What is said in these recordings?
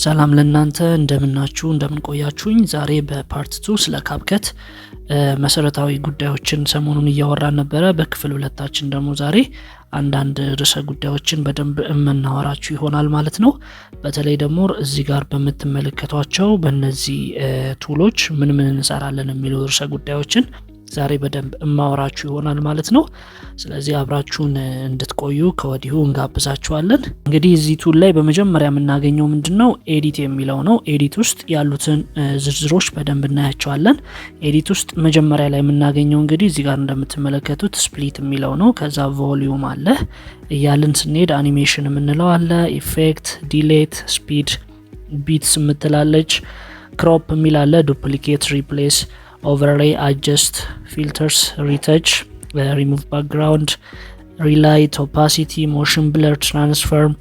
ሰላም ለእናንተ እንደምናችሁ እንደምንቆያችሁኝ። ዛሬ በፓርት 2 ስለ ካፕከት መሰረታዊ ጉዳዮችን ሰሞኑን እያወራን ነበረ። በክፍል 2ታችን ደግሞ ዛሬ አንዳንድ ርዕሰ ጉዳዮችን በደንብ የምናወራችሁ ይሆናል ማለት ነው። በተለይ ደግሞ እዚህ ጋር በምትመለከቷቸው በእነዚህ ቱሎች ምን እንሰራለን የሚሉ ርዕሰ ጉዳዮችን ዛሬ በደንብ እማወራችሁ ይሆናል ማለት ነው። ስለዚህ አብራችሁን እንድትቆዩ ከወዲሁ እንጋብዛችኋለን። እንግዲህ እዚህ ቱል ላይ በመጀመሪያ የምናገኘው ምንድነው ኤዲት የሚለው ነው። ኤዲት ውስጥ ያሉትን ዝርዝሮች በደንብ እናያቸዋለን። ኤዲት ውስጥ መጀመሪያ ላይ የምናገኘው እንግዲህ እዚህ ጋር እንደምትመለከቱት ስፕሊት የሚለው ነው። ከዛ ቮሊዩም አለ እያልን ስንሄድ አኒሜሽን የምንለው አለ፣ ኢፌክት፣ ዲሌት፣ ስፒድ፣ ቢትስ የምትላለች፣ ክሮፕ የሚል አለ፣ ዱፕሊኬት፣ ሪፕሌስ፣ overlay, adjust, filters, retouch, remove background, relight, opacity, motion blur, transform,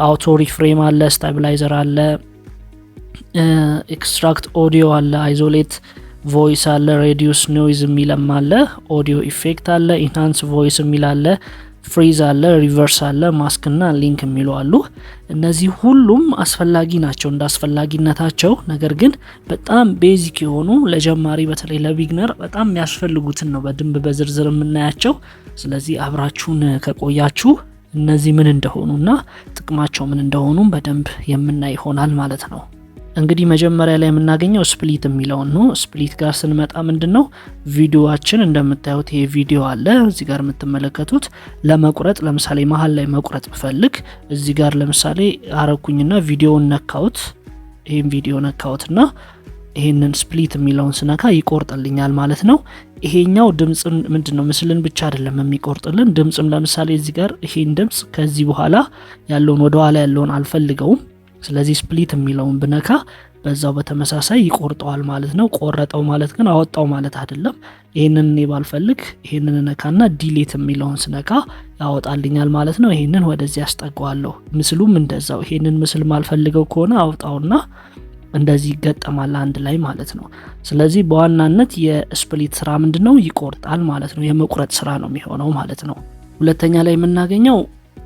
auto reframe አለ፣ stabilizer አለ፣ extract audio አለ፣ isolate voice አለ፣ reduce noise የሚልም አለ፣ audio effect አለ፣ enhance voice የሚል አለ፣ ፍሪዝ አለ፣ ሪቨርስ አለ፣ ማስክ እና ሊንክ የሚሉ አሉ። እነዚህ ሁሉም አስፈላጊ ናቸው እንደ አስፈላጊነታቸው። ነገር ግን በጣም ቤዚክ የሆኑ ለጀማሪ በተለይ ለቢግነር በጣም የሚያስፈልጉትን ነው በደንብ በዝርዝር የምናያቸው። ስለዚህ አብራችሁን ከቆያችሁ እነዚህ ምን እንደሆኑና ጥቅማቸው ምን እንደሆኑ በደንብ የምናይ ይሆናል ማለት ነው። እንግዲህ መጀመሪያ ላይ የምናገኘው ስፕሊት የሚለውን ነው። ስፕሊት ጋር ስንመጣ ምንድነው ቪዲዮአችን እንደምታዩት ይሄ ቪዲዮ አለ እዚህ ጋር የምትመለከቱት። ለመቁረጥ ለምሳሌ መሀል ላይ መቁረጥ ብፈልግ እዚህ ጋር ለምሳሌ አረኩኝና ቪዲዮውን ነካውት፣ ይሄን ቪዲዮ ነካውትና ይሄንን ስፕሊት የሚለውን ስነካ ይቆርጥልኛል ማለት ነው። ይሄኛው ድምጽን ምንድነው ምስልን ብቻ አይደለም የሚቆርጥልን፣ ድምጽም ለምሳሌ እዚህ ጋር ይሄን ድምጽ ከዚህ በኋላ ያለውን ወደ ኋላ ያለውን አልፈልገውም። ስለዚህ ስፕሊት የሚለውን ብነካ በዛው በተመሳሳይ ይቆርጠዋል ማለት ነው። ቆረጠው ማለት ግን አወጣው ማለት አይደለም። ይሄንን እኔ ባልፈልግ ይሄንን ነካና ዲሌት የሚለውን ስነካ ያወጣልኛል ማለት ነው። ይሄንን ወደዚህ ያስጠጋዋለሁ። ምስሉም እንደዛው ይሄንን ምስል ማልፈልገው ከሆነ አውጣውና እንደዚህ ይገጠማል አንድ ላይ ማለት ነው። ስለዚህ በዋናነት የስፕሊት ስራ ምንድነው ይቆርጣል ማለት ነው። የመቁረጥ ስራ ነው የሚሆነው ማለት ነው። ሁለተኛ ላይ የምናገኘው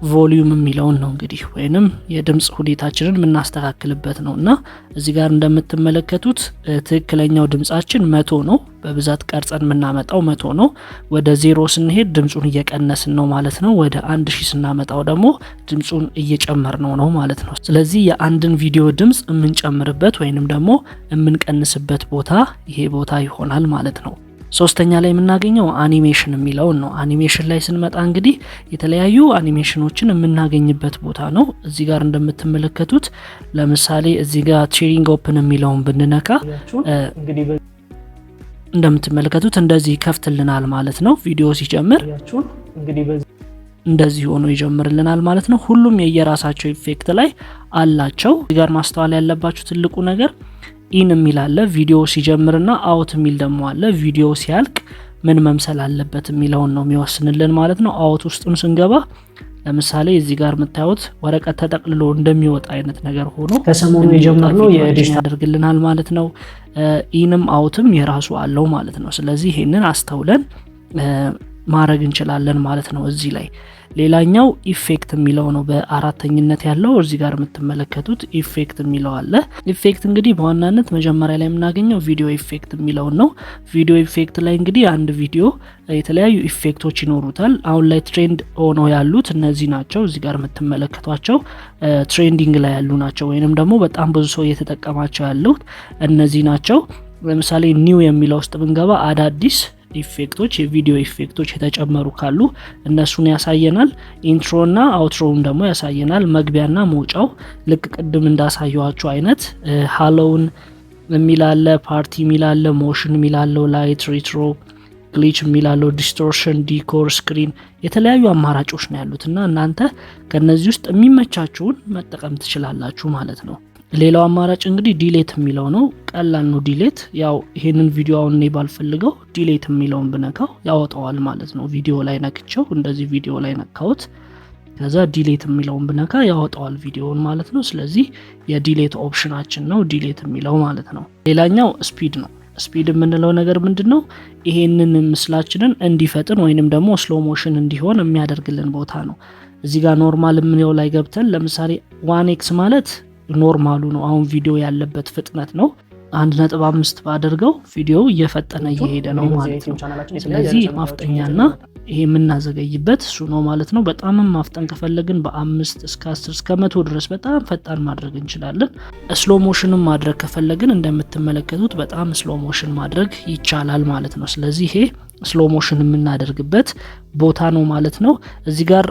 ቮሊዩም የሚለውን ነው እንግዲህ ወይንም የድምጽ ሁኔታችንን የምናስተካክልበት ነውና እዚህ ጋር እንደምትመለከቱት ትክክለኛው ድምጻችን 100 ነው። በብዛት ቀርጸን የምናመጣው 100 ነው። ወደ 0 ስንሄድ ድምጹን እየቀነስን ነው ማለት ነው። ወደ 1000 ስናመጣው ደግሞ ድምጹን እየጨመርነው ነው ማለት ነው። ስለዚህ የአንድን ቪዲዮ ድምጽ የምንጨምርበት ወይንም ደግሞ የምንቀንስበት ቦታ ይሄ ቦታ ይሆናል ማለት ነው። ሶስተኛ ላይ የምናገኘው አኒሜሽን የሚለውን ነው። አኒሜሽን ላይ ስንመጣ እንግዲህ የተለያዩ አኒሜሽኖችን የምናገኝበት ቦታ ነው። እዚህ ጋር እንደምትመለከቱት ለምሳሌ እዚህ ጋር ቼሪንግ ኦፕን የሚለውን ብንነካ እንደምትመለከቱት እንደዚህ ይከፍትልናል ማለት ነው። ቪዲዮ ሲጀምር እንደዚህ ሆኖ ይጀምርልናል ማለት ነው። ሁሉም የየራሳቸው ኢፌክት ላይ አላቸው። እዚህ ጋር ማስተዋል ያለባችሁ ትልቁ ነገር ኢን የሚል አለ ቪዲዮ ሲጀምርና አውት የሚል ደግሞ አለ ቪዲዮ ሲያልቅ ምን መምሰል አለበት የሚለውን ነው የሚወስንልን ማለት ነው። አውት ውስጥም ስንገባ ለምሳሌ እዚህ ጋር የምታዩት ወረቀት ተጠቅልሎ እንደሚወጣ አይነት ነገር ሆኖ ከሰሞኑ የጀመርነው የኤዲት ያደርግልናል ማለት ነው። ኢንም አውትም የራሱ አለው ማለት ነው። ስለዚህ ይሄንን አስተውለን ማድረግ እንችላለን ማለት ነው። እዚህ ላይ ሌላኛው ኢፌክት የሚለው ነው በአራተኝነት ያለው። እዚህ ጋር የምትመለከቱት ኢፌክት የሚለው አለ። ኢፌክት እንግዲህ በዋናነት መጀመሪያ ላይ የምናገኘው ቪዲዮ ኢፌክት የሚለው ነው። ቪዲዮ ኢፌክት ላይ እንግዲህ አንድ ቪዲዮ የተለያዩ ኢፌክቶች ይኖሩታል። አሁን ላይ ትሬንድ ሆኖ ያሉት እነዚህ ናቸው። እዚህ ጋር የምትመለከቷቸው ትሬንዲንግ ላይ ያሉ ናቸው ወይንም ደግሞ በጣም ብዙ ሰው እየተጠቀማቸው ያሉት እነዚህ ናቸው። ለምሳሌ ኒው የሚለው ውስጥ ብንገባ አዳዲስ ኢፌክቶች የቪዲዮ ኢፌክቶች የተጨመሩ ካሉ እነሱን ያሳየናል። ኢንትሮና አውትሮውን ደግሞ ያሳየናል። መግቢያና መውጫው ልክ ቅድም እንዳሳየዋችሁ አይነት ሃሎውን የሚላለ፣ ፓርቲ የሚላለ፣ ሞሽን የሚላለ፣ ላይት፣ ሪትሮ፣ ግሊች የሚላለ፣ ዲስቶርሽን፣ ዲኮር፣ ስክሪን የተለያዩ አማራጮች ነው ያሉትና እናንተ ከነዚህ ውስጥ የሚመቻችሁን መጠቀም ትችላላችሁ ማለት ነው። ሌላው አማራጭ እንግዲህ ዲሌት የሚለው ነው። ቀላል ነው ዲሌት። ያው ይሄንን ቪዲዮ አሁን እኔ ባልፈልገው ዲሌት የሚለውን ብነካው ያወጣዋል ማለት ነው። ቪዲዮ ላይ ነክቸው እንደዚህ ቪዲዮ ላይ ነካውት ከዛ ዲሌት የሚለውን ብነካ ያወጣዋል ቪዲዮውን ማለት ነው። ስለዚህ የዲሌት ኦፕሽናችን ነው ዲሌት የሚለው ማለት ነው። ሌላኛው ስፒድ ነው። ስፒድ የምንለው ነገር ምንድነው? ይሄንን ምስላችንን እንዲፈጥን ወይንም ደግሞ ስሎ ሞሽን እንዲሆን የሚያደርግልን ቦታ ነው። እዚህ ጋር ኖርማል የምንለው ላይ ገብተን ለምሳሌ 1x ማለት ኖርማሉ ነው። አሁን ቪዲዮ ያለበት ፍጥነት ነው። 1.5 ባደርገው ቪዲዮ እየፈጠነ እየሄደ ነው ማለት ነው። ስለዚህ ማፍጠኛና ይሄ የምናዘገይበት እሱ ነው ማለት ነው። በጣምም ማፍጠን ከፈለግን በ5 እስከ 10 እስከ 100 ድረስ በጣም ፈጣን ማድረግ እንችላለን። ስሎ ሞሽንም ማድረግ ከፈለግን እንደምትመለከቱት በጣም ስሎ ሞሽን ማድረግ ይቻላል ማለት ነው። ስለዚህ ይሄ ስሎ ሞሽን የምናደርግበት ቦታ ነው ማለት ነው። እዚህ ጋር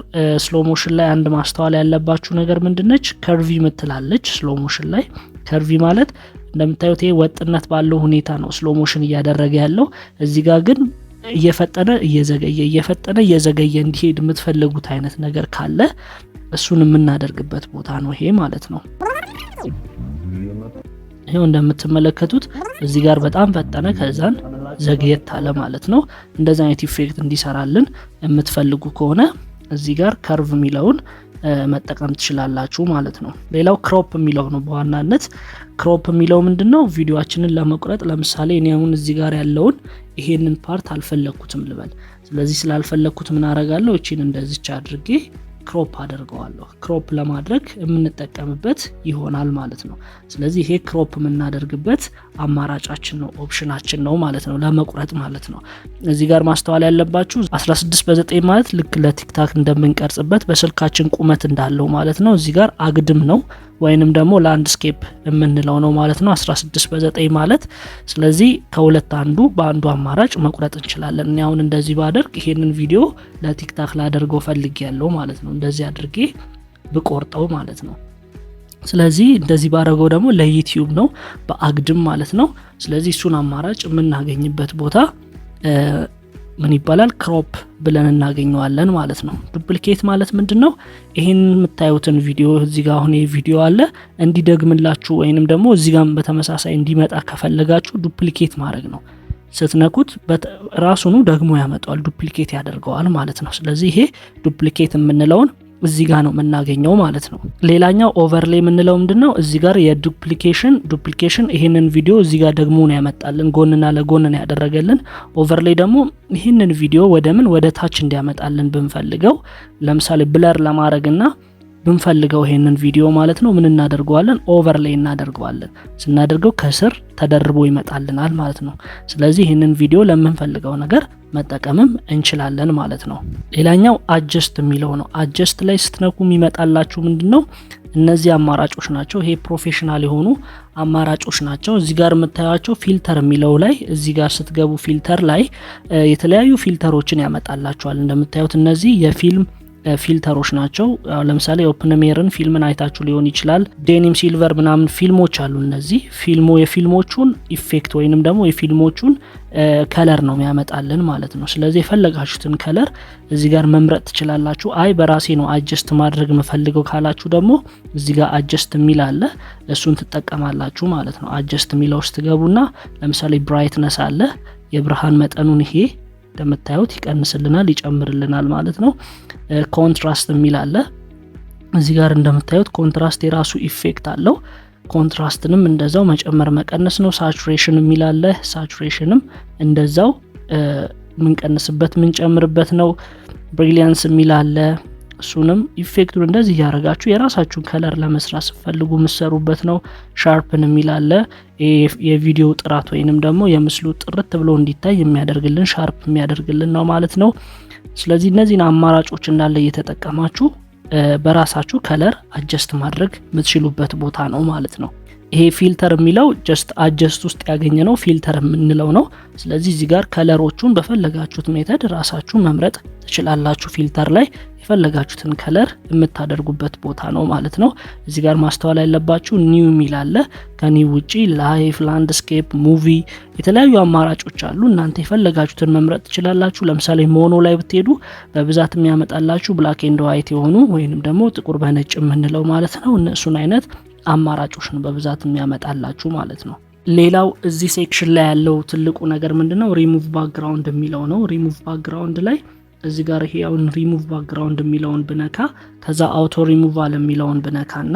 ስሎ ሞሽን ላይ አንድ ማስተዋል ያለባችሁ ነገር ምንድነች? ከርቪ ምትላለች ስሎ ሞሽን ላይ። ከርቪ ማለት እንደምታዩት ይሄ ወጥነት ባለው ሁኔታ ነው ስሎ ሞሽን እያደረገ ያለው። እዚህ ጋር ግን እየፈጠነ እየዘገየ እንዲሄድ የምትፈልጉት አይነት ነገር ካለ እሱን የምናደርግበት ቦታ ነው ይሄ ማለት ነው። ይሄው እንደምትመለከቱት እዚህ ጋር በጣም ፈጠነ ከዛን ዘግየት አለ ማለት ነው። እንደዛ አይነት ኢፌክት እንዲሰራልን የምትፈልጉ ከሆነ እዚህ ጋር ከርቭ የሚለውን መጠቀም ትችላላችሁ ማለት ነው። ሌላው ክሮፕ የሚለው ነው። በዋናነት ክሮፕ የሚለው ምንድነው? ቪዲዮአችንን ለመቁረጥ ለምሳሌ እኔ አሁን እዚህ ጋር ያለውን ይሄንን ፓርት አልፈለኩትም ልበል። ስለዚህ ስላልፈለኩት ምን አደርጋለሁ? እቺን እንደዚች አድርጌ ክሮፕ አደርገዋለሁ። ክሮፕ ለማድረግ የምንጠቀምበት ይሆናል ማለት ነው። ስለዚህ ይሄ ክሮፕ የምናደርግበት አማራጫችን ነው፣ ኦፕሽናችን ነው ማለት ነው፣ ለመቁረጥ ማለት ነው። እዚህ ጋር ማስተዋል ያለባችሁ 16:9 ማለት ልክ ለቲክታክ እንደምንቀርጽበት በስልካችን ቁመት እንዳለው ማለት ነው። እዚህ ጋር አግድም ነው ወይንም ደግሞ ላንድስኬፕ የምንለው ነው ማለት ነው 16:9 ማለት። ስለዚህ ከሁለት አንዱ በአንዱ አማራጭ መቁረጥ እንችላለን። እኔ አሁን እንደዚህ ባደርግ ይሄንን ቪዲዮ ለቲክታክ ላደርገው ፈልጌያለሁ ማለት ነው። እንደዚህ አድርጌ ብቆርጠው ማለት ነው። ስለዚህ እንደዚህ ባደረገው ደግሞ ለዩቲዩብ ነው በአግድም ማለት ነው። ስለዚህ እሱን አማራጭ የምናገኝበት ቦታ ምን ይባላል? ክሮፕ ብለን እናገኘዋለን ማለት ነው። ዱፕሊኬት ማለት ምንድነው? ይሄን የምታዩትን ቪዲዮ እዚህ ጋር አሁን ይሄ ቪዲዮ አለ እንዲደግምላችሁ ወይንም ደግሞ እዚህ ጋር በተመሳሳይ እንዲመጣ ከፈለጋችሁ ዱፕሊኬት ማድረግ ነው። ስትነኩት ራሱኑ ደግሞ ያመጣዋል፣ ዱፕሊኬት ያደርገዋል ማለት ነው። ስለዚህ ይሄ ዱፕሊኬት የምንለውን እዚህ ጋር ነው የምናገኘው ማለት ነው። ሌላኛው ኦቨርሌይ የምንለው ምንድነው? እዚህ ጋር የዱፕሊኬሽን ይሄንን ቪዲዮ እዚህ ጋር ደግሞ ነው ያመጣልን፣ ጎንና ለጎን ነው ያደረገልን። ኦቨርሌይ ደግሞ ይሄንን ቪዲዮ ወደ ታች እንዲያመጣልን ብንፈልገው ለምሳሌ ብለር ለማድረግና ብንፈልገው ይሄንን ቪዲዮ ማለት ነው ምን እናደርገዋለን? ኦቨርሌይ እናደርገዋለን። ስናደርገው ከስር ተደርቦ ይመጣልናል ማለት ነው። ስለዚህ ይሄንን ቪዲዮ ለምንፈልገው ነገር መጠቀምም እንችላለን ማለት ነው። ሌላኛው አጀስት የሚለው ነው። አጀስት ላይ ስትነኩ የሚመጣላችሁ ምንድነው? እነዚህ አማራጮች ናቸው። ይሄ ፕሮፌሽናል የሆኑ አማራጮች ናቸው። እዚህ ጋር የምታዩቸው ፊልተር የሚለው ላይ እዚህ ጋር ስትገቡ ፊልተር ላይ የተለያዩ ፊልተሮችን ያመጣላችኋል። እንደምታዩት እነዚህ የፊልም ፊልተሮች ናቸው። ለምሳሌ ኦፕንሜርን ፊልምን አይታችሁ ሊሆን ይችላል። ዴኒም ሲልቨር ምናምን ፊልሞች አሉ። እነዚህ የፊልሞቹን ኢፌክት ወይንም ደግሞ የፊልሞቹን ከለር ነው የሚያመጣልን ማለት ነው። ስለዚህ የፈለጋችሁትን ከለር እዚህ ጋር መምረጥ ትችላላችሁ። አይ በራሴ ነው አጀስት ማድረግ የምፈልገው ካላችሁ ደግሞ እዚህ ጋር አጀስት የሚል አለ፣ እሱን ትጠቀማላችሁ ማለት ነው። አጀስት የሚለው ውስጥ ገቡና ለምሳሌ ብራይትነስ አለ፣ የብርሃን መጠኑን ይሄ እንደምታዩት ይቀንስልናል ይጨምርልናል ማለት ነው። ኮንትራስት የሚል አለ እዚህ ጋር እንደምታዩት ኮንትራስት የራሱ ኢፌክት አለው። ኮንትራስትንም እንደዛው መጨመር መቀነስ ነው። ሳቹሬሽን የሚል አለ፣ ሳቹሬሽንም እንደዛው ምንቀንስበት ምንጨምርበት ነው። ብሪሊያንስ የሚል አለ፣ እሱንም ኢፌክቱን እንደዚህ ያደርጋችሁ የራሳችሁን ከለር ለመስራት ስትፈልጉ ምሰሩበት ነው። ሻርፕን የሚል አለ፣ የቪዲዮ ጥራት ወይንም ደግሞ የምስሉ ጥርት ብሎ እንዲታይ የሚያደርግልን ሻርፕ የሚያደርግልን ነው ማለት ነው። ስለዚህ እነዚህን አማራጮች እንዳለ እየተጠቀማችሁ በራሳችሁ ከለር አጀስት ማድረግ የምትችሉበት ቦታ ነው ማለት ነው። ይሄ ፊልተር የሚለው ጀስት አጀስት ውስጥ ያገኘ ነው ፊልተር የምንለው ነው። ስለዚህ እዚህ ጋር ከለሮቹን በፈለጋችሁት ሜተድ ራሳችሁ መምረጥ ትችላላችሁ። ፊልተር ላይ የፈለጋችሁትን ከለር የምታደርጉበት ቦታ ነው ማለት ነው። እዚህ ጋር ማስተዋል ያለባችሁ ኒው የሚል አለ። ከኒው ውጪ ላይፍ፣ ላንድስኬፕ፣ ሙቪ የተለያዩ አማራጮች አሉ። እናንተ የፈለጋችሁትን መምረጥ ትችላላችሁ። ለምሳሌ ሞኖ ላይ ብትሄዱ በብዛት የሚያመጣላችሁ ብላክ ኤንድ ዋይት የሆኑ ወይንም ደግሞ ጥቁር በነጭ የምንለው ማለት ነው። እነሱን አይነት አማራጮችን በብዛት የሚያመጣላችሁ ማለት ነው። ሌላው እዚህ ሴክሽን ላይ ያለው ትልቁ ነገር ምንድነው? ሪሙቭ ባክግራውንድ የሚለው ነው። ሪሙቭ ባክግራውንድ ላይ እዚህ ጋር ይሄ አሁን ሪሙቭ ባክግራውንድ የሚለውን ብነካ ከዛ አውቶ ሪሙቫል የሚለውን ብነካና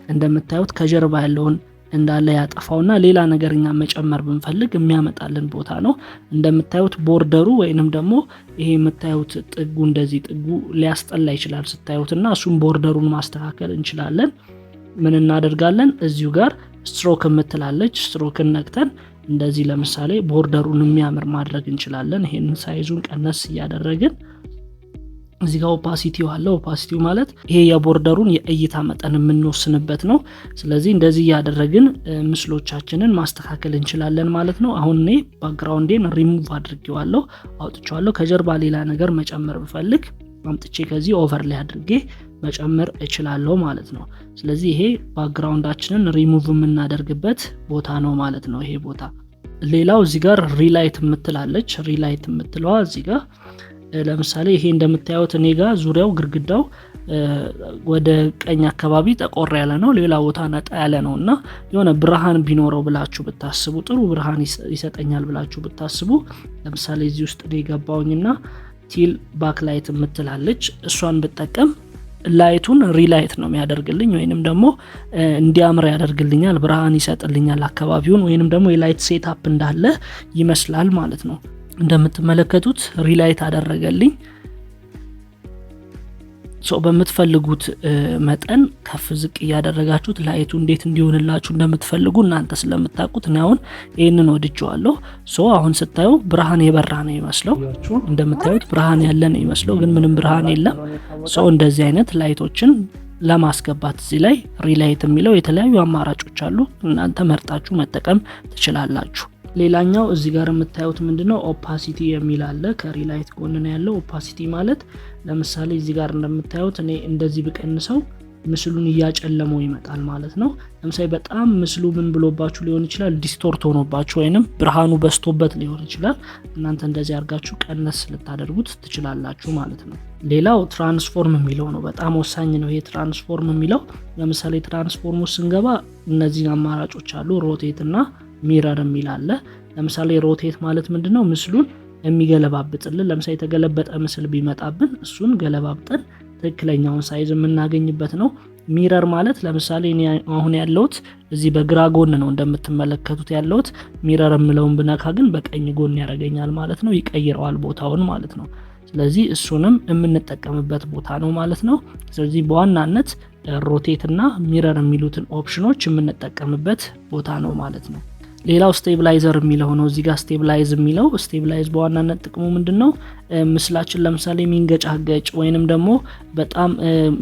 እንደምታዩት ከጀርባ ያለውን እንዳለ ያጠፋውና ሌላ ነገርኛ መጨመር ብንፈልግ የሚያመጣልን ቦታ ነው። እንደምታዩት ቦርደሩ ወይንም ደግሞ ይሄ የምታዩት ጥጉ እንደዚህ ጥጉ ሊያስጠላ ይችላል ስታዩትና እሱም ቦርደሩን ማስተካከል እንችላለን። ምን እናደርጋለን? እዚሁ ጋር ስትሮክ የምትላለች ስትሮክን ነክተን እንደዚህ ለምሳሌ ቦርደሩን የሚያምር ማድረግ እንችላለን። ይሄንን ሳይዙን ቀነስ እያደረግን እዚህ ጋር ኦፓሲቲው አለ። ኦፓሲቲው ማለት ይሄ የቦርደሩን የእይታ መጠን የምንወስንበት ነው። ስለዚህ እንደዚህ እያደረግን ምስሎቻችንን ማስተካከል እንችላለን ማለት ነው። አሁን እኔ ባክግራውንዴን ሪሙቭ አድርጌዋለሁ፣ አውጥቼዋለሁ። ከጀርባ ሌላ ነገር መጨመር ብፈልግ አምጥቼ ከዚህ ኦቨርላይ አድርጌ መጨመር እችላለሁ ማለት ነው። ስለዚህ ይሄ ባክግራውንዳችንን ሪሙቭ የምናደርግበት ቦታ ነው ማለት ነው ይሄ ቦታ። ሌላው እዚህ ጋር ሪላይት የምትላለች። ሪላይት የምትለዋ እዚህ ጋር ለምሳሌ ይሄ እንደምታዩት እኔ ጋር ዙሪያው ግድግዳው ወደ ቀኝ አካባቢ ጠቆር ያለ ነው፣ ሌላ ቦታ ነጣ ያለ ነው እና የሆነ ብርሃን ቢኖረው ብላችሁ ብታስቡ፣ ጥሩ ብርሃን ይሰጠኛል ብላችሁ ብታስቡ ለምሳሌ እዚህ ውስጥ የገባውኝና ቲል ባክላይት የምትላለች እሷን ብጠቀም ላይቱን ሪላይት ነው የሚያደርግልኝ ወይንም ደግሞ እንዲያምር ያደርግልኛል፣ ብርሃን ይሰጥልኛል አካባቢውን፣ ወይንም ደግሞ የላይት ሴትአፕ እንዳለ ይመስላል ማለት ነው። እንደምትመለከቱት ሪላይት አደረገልኝ። በምትፈልጉት መጠን ከፍ ዝቅ እያደረጋችሁት ላይቱ እንዴት እንዲሆንላችሁ እንደምትፈልጉ እናንተ ስለምታውቁት ነው። አሁን ይሄንን ወድጄዋለሁ። አሁን ስታዩ ብርሃን የበራ ነው ይመስለው፣ እንደምታዩት ብርሃን ያለ ነው ይመስለው፣ ግን ምንም ብርሃን የለም። እንደዚህ አይነት ላይቶችን ለማስገባት እዚህ ላይ ሪላይት የሚለው የተለያዩ አማራጮች አሉ። እናንተ መርጣችሁ መጠቀም ትችላላችሁ። ሌላኛው እዚህ ጋር የምታዩት ምንድነው ኦፓሲቲ የሚል አለ። ከሪላይት ጎን ነው ያለው። ኦፓሲቲ ማለት ለምሳሌ እዚህ ጋር እንደምታዩት እኔ እንደዚህ ብቀንሰው ምስሉን እያጨለመው ይመጣል ማለት ነው። ለምሳሌ በጣም ምስሉ ምን ብሎባችሁ ሊሆን ይችላል፣ ዲስቶርት ሆኖባችሁ ወይንም ብርሃኑ በስቶበት ሊሆን ይችላል። እናንተ እንደዚህ አድርጋችሁ ቀነስ ልታደርጉት ትችላላችሁ ማለት ነው። ሌላው ትራንስፎርም የሚለው ነው። በጣም ወሳኝ ነው ይሄ ትራንስፎርም የሚለው። ለምሳሌ ትራንስፎርሙ ስንገባ እነዚህ አማራጮች አሉ። ሮቴት እና ሚረር የሚል አለ። ለምሳሌ ሮቴት ማለት ምንድነው? ምስሉን የሚገለባብጥልን። ለምሳሌ የተገለበጠ ምስል ቢመጣብን እሱን ገለባብጠን ትክክለኛውን ሳይዝ የምናገኝበት ነው። ሚረር ማለት ለምሳሌ እኔ አሁን ያለሁት እዚህ በግራ ጎን ነው እንደምትመለከቱት ያለሁት። ሚረር የምለውን ብነካ ግን በቀኝ ጎን ያደርገኛል ማለት ነው፣ ይቀይረዋል ቦታውን ማለት ነው። ስለዚህ እሱንም የምንጠቀምበት ቦታ ነው ማለት ነው። ስለዚህ በዋናነት ሮቴት እና ሚረር የሚሉትን ኦፕሽኖች የምንጠቀምበት ቦታ ነው ማለት ነው። ሌላው ስቴብላይዘር የሚለው ነው። እዚህ ጋር ስቴብላይዝ የሚለው ስቴብላይዝ በዋናነት ጥቅሙ ምንድነው? ምስላችን ለምሳሌ ሚንገጫገጭ ወይንም ደግሞ በጣም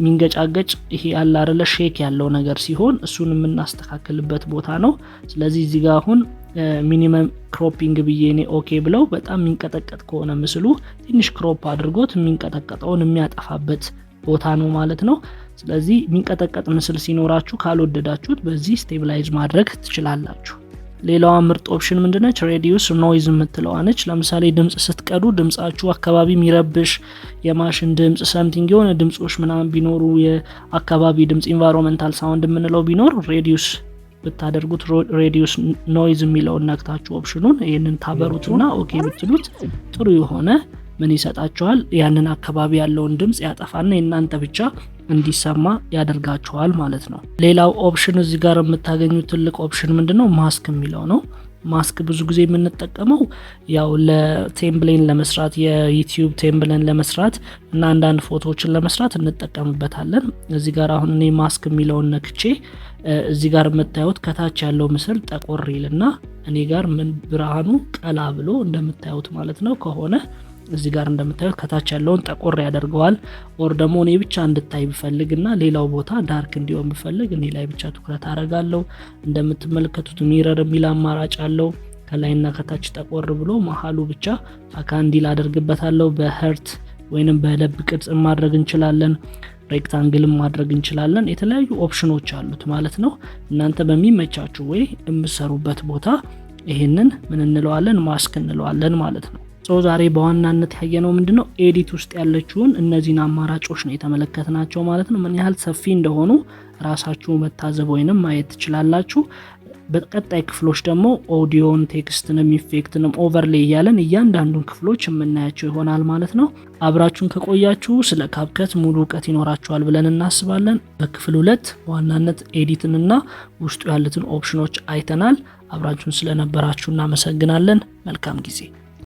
ሚንገጫገጭ ይሄ ያለ አይደለ ሼክ ያለው ነገር ሲሆን እሱን የምናስተካክልበት ቦታ ነው። ስለዚህ እዚህ ጋር አሁን ሚኒመም ክሮፒንግ ብዬ እኔ ኦኬ ብለው በጣም ሚንቀጠቀጥ ከሆነ ምስሉ ትንሽ ክሮፕ አድርጎት የሚንቀጠቀጠውን የሚያጠፋበት ቦታ ነው ማለት ነው። ስለዚህ ሚንቀጠቀጥ ምስል ሲኖራችሁ ካልወደዳችሁት በዚህ ስቴብላይዝ ማድረግ ትችላላችሁ። ሌላዋ ምርጥ ኦፕሽን ምንድነች? ሬዲዩስ ኖይዝ የምትለዋ ነች። ለምሳሌ ድምጽ ስትቀዱ ድምጻችሁ አካባቢ የሚረብሽ የማሽን ድምጽ ሰምቲንግ የሆነ ድምጾች ምናምን ቢኖሩ የአካባቢ ድምጽ ኢንቫይሮንመንታል ሳውንድ የምንለው ቢኖር ሬዲዩስ ብታደርጉት ሬዲዩስ ኖይዝ የሚለውን ነክታችሁ ኦፕሽኑን ይህንን ታበሩትና ኦኬ ብትሉት ጥሩ የሆነ ምን ይሰጣችኋል? ያንን አካባቢ ያለውን ድምጽ ያጠፋና የእናንተ ብቻ እንዲሰማ ያደርጋችኋል ማለት ነው። ሌላው ኦፕሽን እዚህ ጋር የምታገኙት ትልቅ ኦፕሽን ምንድነው? ማስክ የሚለው ነው። ማስክ ብዙ ጊዜ የምንጠቀመው ያው ለቴምብሌን ለመስራት የዩቲዩብ ቴምብሌን ለመስራት እና አንዳንድ ፎቶዎችን ለመስራት እንጠቀምበታለን። እዚህ ጋር አሁን እኔ ማስክ የሚለውን ነክቼ እዚህ ጋር የምታዩት ከታች ያለው ምስል ጠቆር ይልና እኔ ጋር ምን ብርሃኑ ቀላ ብሎ እንደምታዩት ማለት ነው ከሆነ እዚህ ጋር እንደምታዩት ከታች ያለውን ጠቆር ያደርገዋል። ኦር ደግሞ እኔ ብቻ እንድታይ ብፈልግና ሌላው ቦታ ዳርክ እንዲሆን ብፈልግ እኔ ላይ ብቻ ትኩረት አደርጋለሁ። እንደምትመለከቱት ሚረር የሚል አማራጭ አለው። ከላይና ከታች ጠቆር ብሎ መሀሉ ብቻ ፈካ እንዲል አደርግበታለሁ። በሀርት ወይንም በለብ ቅርጽ ማድረግ እንችላለን። ሬክታንግልም ማድረግ እንችላለን። የተለያዩ ኦፕሽኖች አሉት ማለት ነው። እናንተ በሚመቻችሁ ወይ የምትሰሩበት ቦታ ይሄንን ምን እንለዋለን? ማስክ እንለዋለን ማለት ነው። ዛሬ በዋናነት ያየነው ምንድነው ኤዲት ውስጥ ያለችውን እነዚህን አማራጮች ነው የተመለከትናቸው ማለት ነው። ምን ያህል ሰፊ እንደሆኑ ራሳችሁ መታዘብ ወይንም ማየት ትችላላችሁ። በቀጣይ ክፍሎች ደግሞ ኦዲዮን፣ ቴክስትንም፣ ኢፌክትንም ኦቨርሌይ እያለን እያንዳንዱን ክፍሎች የምናያቸው ይሆናል ማለት ነው። አብራችሁን ከቆያችሁ ስለ ካፕከት ሙሉ እውቀት ይኖራችኋል ብለን እናስባለን። በክፍል 2 በዋናነት ኤዲትንና ውስጡ ያሉትን ኦፕሽኖች አይተናል። አብራችሁን ስለነበራችሁ እናመሰግናለን። መልካም ጊዜ